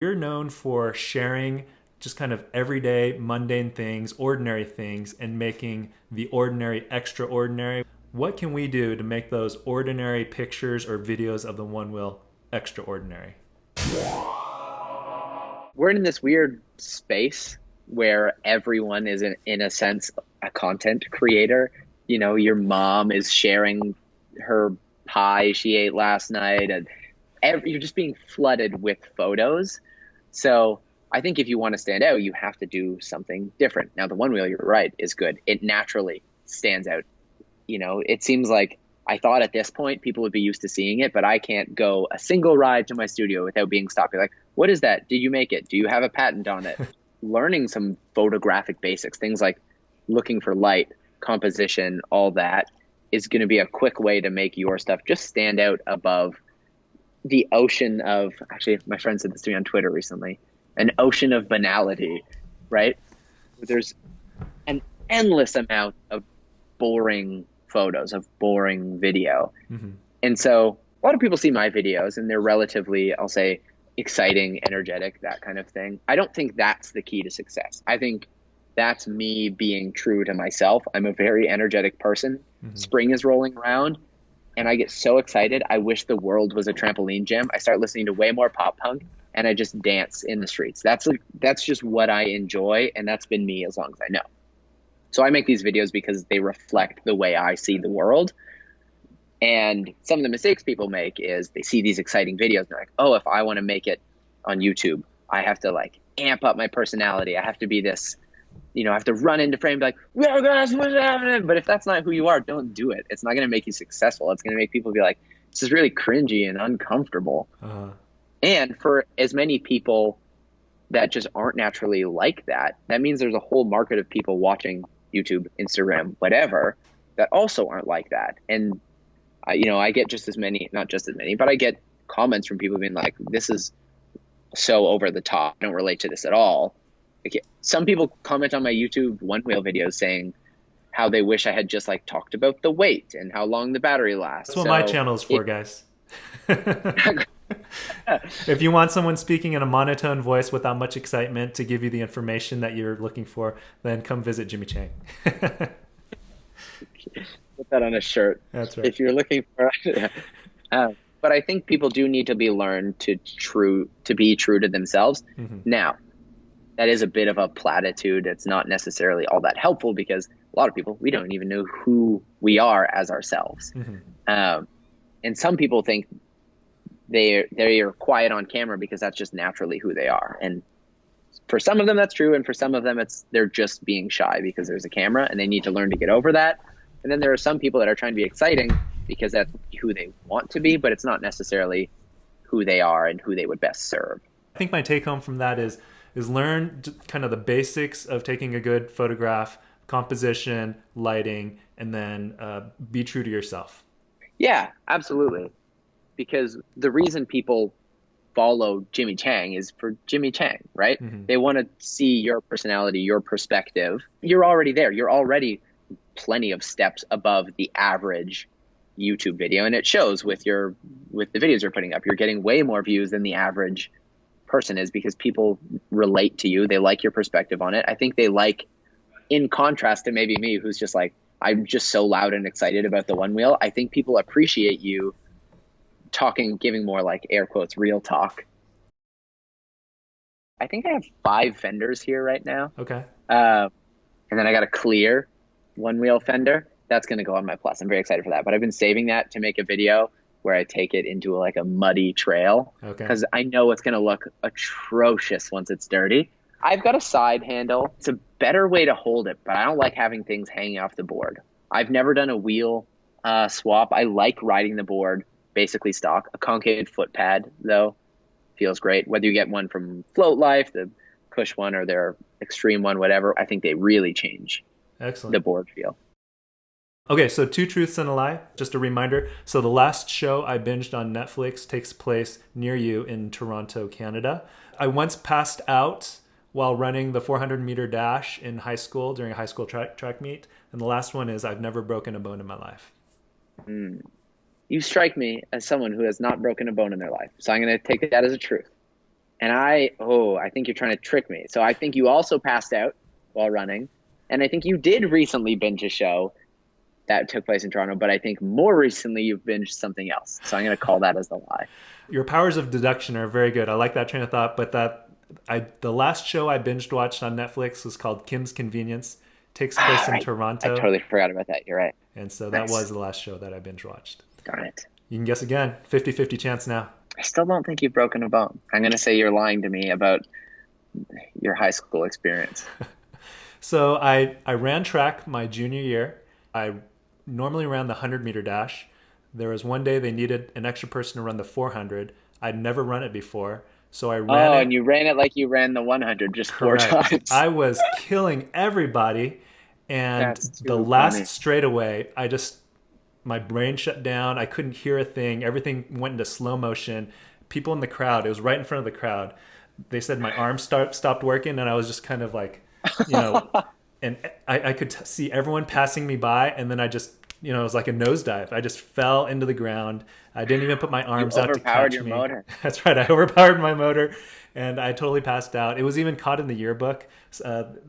You're known for sharing just kind of everyday, mundane things, ordinary things, and making the ordinary extraordinary. What can we do to make those ordinary pictures or videos of the Onewheel extraordinary? We're in this weird space where everyone is in a sense a content creator. You know, your mom is sharing her pie she ate last night, and you're just being flooded with photos. So I think if you want to stand out, you have to do something different. Now, the Onewheel, you're right, is good. It naturally stands out. You know, it seems like I thought at this point people would be used to seeing it, but I can't go a single ride to my studio without being stopped. Be like, what is that? Did you make it? Do you have a patent on it? Learning some photographic basics, things like looking for light, composition, all that is going to be a quick way to make your stuff just stand out above the ocean of, actually, my friend said this to me on Twitter recently, an ocean of banality, right? There's an endless amount of boring photos, of boring video. Mm-hmm. And so a lot of people see my videos and they're relatively, I'll say, exciting, energetic, that kind of thing. I don't think that's the key to success. I think that's me being true to myself. I'm a very energetic person. Mm-hmm. Spring is rolling around and I get so excited. I wish the world was a trampoline gym. I start listening to way more pop punk and I just dance in the streets. That's just what I enjoy, and that's been me as long as I know. So I make these videos because they reflect the way I see the world. And some of the mistakes people make is they see these exciting videos and they're like, oh, if I want to make it on YouTube, I have to like amp up my personality. I have to be this, I have to run into frame and be like, "Well, guys, what's happening?" But if that's not who you are, don't do it. It's not going to make you successful. It's going to make people be like, this is really cringy and uncomfortable. Uh-huh. And for as many people that just aren't naturally like that, that means there's a whole market of people watching YouTube, Instagram, whatever, that also aren't like that. And I get just as many, not just as many, but I get comments from people being like, this is so over the top. I don't relate to this at all. Like, some people comment on my YouTube Onewheel videos saying how they wish I had just like talked about the weight and how long the battery lasts. That's what my channel is for, guys. If you want someone speaking in a monotone voice without much excitement to give you the information that you're looking for, then come visit Jimmy Chang. Put that on a shirt. That's right. If you're looking for, but I think people do need to be learned to be true to themselves. Mm-hmm. Now, that is a bit of a platitude. It's not necessarily all that helpful because a lot of people, we don't even know who we are as ourselves. Mm-hmm. And some people think they're quiet on camera because that's just naturally who they are. And for some of them, that's true. And for some of them, they're just being shy because there's a camera and they need to learn to get over that. And then there are some people that are trying to be exciting because that's who they want to be, but it's not necessarily who they are and who they would best serve. I think my take home from that is learn kind of the basics of taking a good photograph, composition, lighting, and then be true to yourself. Yeah, absolutely. Because the reason people follow Jimmy Chang is for Jimmy Chang, right? Mm-hmm. They want to see your personality, your perspective. You're already there. You're already plenty of steps above the average YouTube video, and it shows with the videos you're putting up. You're getting way more views than the average person is because people relate to you. They like your perspective on it. I think they like, in contrast to maybe me, who's just like, I'm just so loud and excited about the Onewheel. I think people appreciate you talking, giving more like air quotes, real talk. I think I have 5 fenders here right now. Okay. And then I got a clear Onewheel fender. That's going to go on my plus. I'm very excited for that. But I've been saving that to make a video where I take it into like a muddy trail. Okay. Because I know it's going to look atrocious once it's dirty. I've got a side handle. It's a better way to hold it, but I don't like having things hanging off the board. I've never done a wheel swap. I like riding the board basically stock. A concave foot pad, though, feels great. Whether you get one from Float Life, the Cush one, or their Extreme one, whatever, I think they really change the board feel. Okay, so 2 truths and a lie. Just a reminder. So the last show I binged on Netflix takes place near you in Toronto, Canada. I once passed out while running the 400-meter dash in high school during a high school track meet. And the last one is I've never broken a bone in my life. You strike me as someone who has not broken a bone in their life. So I'm going to take that as a truth. And I think you're trying to trick me. So I think you also passed out while running. And I think you did recently binge a show that took place in Toronto, but I think more recently you've binged something else. So I'm going to call that as the lie. Your powers of deduction are very good. I like that train of thought. But the last show I binged watched on Netflix was called Kim's Convenience. Takes place in Right. I Toronto, totally forgot about that. You're right. and so that Nice. was the last show that I binge watched. Darn it. You can guess again. 50-50 chance now. I still don't think you've broken a bone. I'm going to say you're lying to me about your high school experience. So I ran track my junior year. I normally ran the 100-meter dash. There was one day they needed an extra person to run the 400. I'd never run it before, so I ran Oh, it. and you ran it like you ran the 100 just four Correct. times. I was killing everybody, and That's the too last funny. straightaway, my brain shut down. I couldn't hear a thing. Everything went into slow motion. People in the crowd, it was right in front of the crowd. They said my arms stopped working, and I was just kind of like, you know, and I could see everyone passing me by, and then I just, it was like a nosedive. I just fell into the ground. I didn't even put my You arms out to overpowered catch your me. motor. That's right. I overpowered my motor, and I totally passed out. It was even caught in the yearbook.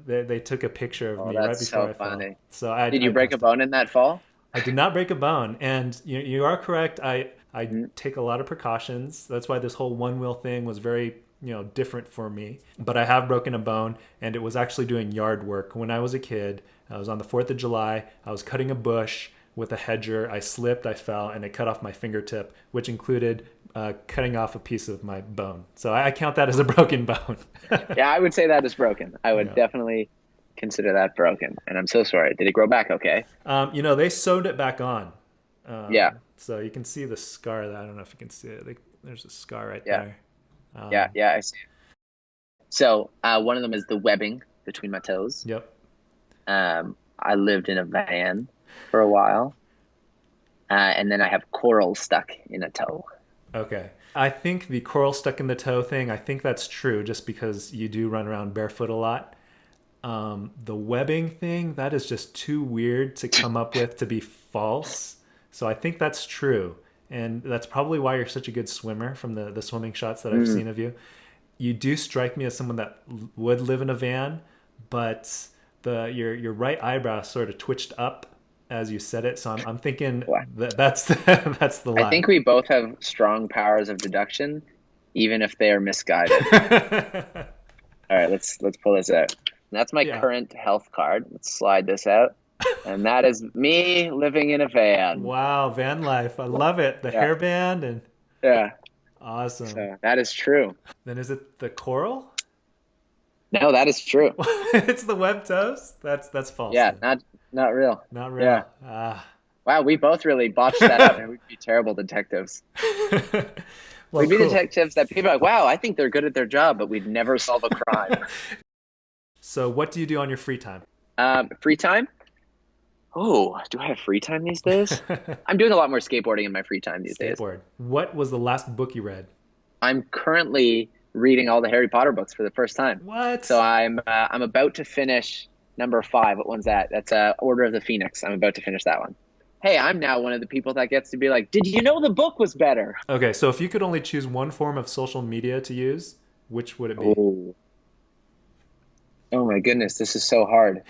They took a picture of Oh, me right that's before so I fell. funny. So I, Did I you break a passed out. bone in that fall? I did not break a bone, and you are correct. I Mm. take a lot of precautions. That's why this whole one wheel thing was very different for me. But I have broken a bone, and it was actually doing yard work when I was a kid. I was on the 4th of July. I was cutting a bush with a hedger. I slipped, I fell, and it cut off my fingertip, which included cutting off a piece of my bone. So I count that as a broken bone. Yeah, I would say that is broken. I would Yeah. definitely consider that broken. And I'm so sorry. Did it grow back okay? They sewed it back on. Yeah, So you can see the scar. I don't know if you can see it. There's a scar right yeah, there. yeah, I see. So one of them is the webbing between my toes. Yep. I lived in a van for a while. And then I have coral stuck in a toe. Okay. I think the coral stuck in the toe thing, I think that's true just because you do run around barefoot a lot. The webbing thing, that is just too weird to come up with to be false. So I think that's true. And that's probably why you're such a good swimmer from the swimming shots that I've Mm. seen of you. You do strike me as someone that would live in a van, but your right eyebrow sort of twitched up as you said it. So I'm thinking Well, that's that's the I lie. think we both have strong powers of deduction, even if they are misguided. All right, let's pull this out. That's my Yeah. current health card. Let's slide this out. And that is me living in a van. Wow, van life. I love it. The Yeah, hairband and yeah. awesome. So that is true. Then is it the coral? No, that is true. It's the web toes? That's false Yeah, then. not real. Not Yeah. real. Ah. Wow, we both really botched that up, and we'd be terrible detectives. Well, We'd be cool. detectives that people are like, wow, I think they're good at their job, but we'd never solve a crime. So what do you do on your free time? Free time? Oh, do I have free time these days? I'm doing a lot more skateboarding in my free time these days. Skateboard. What was the last book you read? I'm currently reading all the Harry Potter books for the first time. What? So I'm about to finish number 5. What one's that? That's Order of the Phoenix. I'm about to finish that one. Hey, I'm now one of the people that gets to be like, did you know the book was better? Okay, so if you could only choose one form of social media to use, which would it be? Oh, oh my goodness, this is so hard.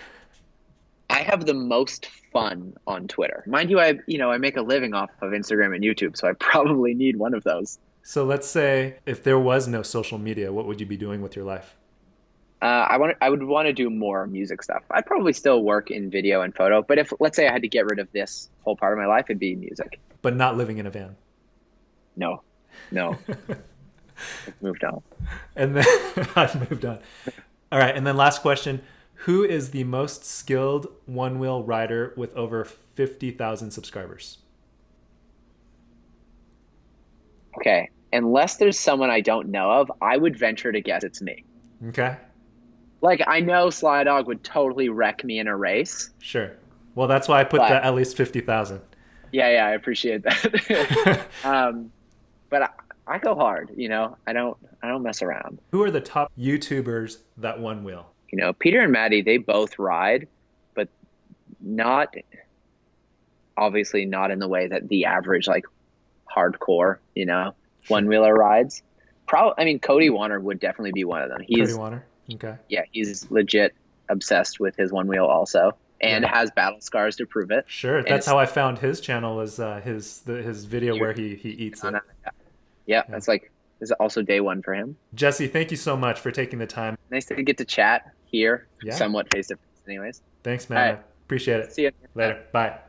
I have the most fun on Twitter. Mind you, I make a living off of Instagram and YouTube, so I probably need one of those. So let's say if there was no social media, what would you be doing with your life? I would want to do more music stuff. I'd probably still work in video and photo, but if let's say I had to get rid of this whole part of my life, it'd be music. But not living in a van. No, no, I've moved on. And then I've moved on. All right, and then last question. Who is the most skilled one-wheel rider with over 50,000 subscribers? Okay, unless there's someone I don't know of, I would venture to guess it's me. Okay, Like I know Sly Dog would totally wreck me in a race, sure. Well, that's why I put but that at least 50,000. yeah, I appreciate that. But I go hard, I don't mess around. Who are the top YouTubers that one wheel? Peter and Maddie, they both ride, but not obviously not in the way that the average like hardcore, Sure. one wheeler rides. Probably, I mean, Cody Warner would definitely be one of them. Cody He's Warner. Okay. Yeah, he's legit obsessed with his Onewheel also, and Yeah. has battle scars to prove it. Sure. And That's it's how I found his channel, was his video where he eats it. yeah, Yeah. that's like this is also day one for him. Jesse, thank you so much for taking the time. Nice to get to chat here, Yeah. somewhat face to face, anyways. Thanks, All man. right, I appreciate it. see you Later. Bye.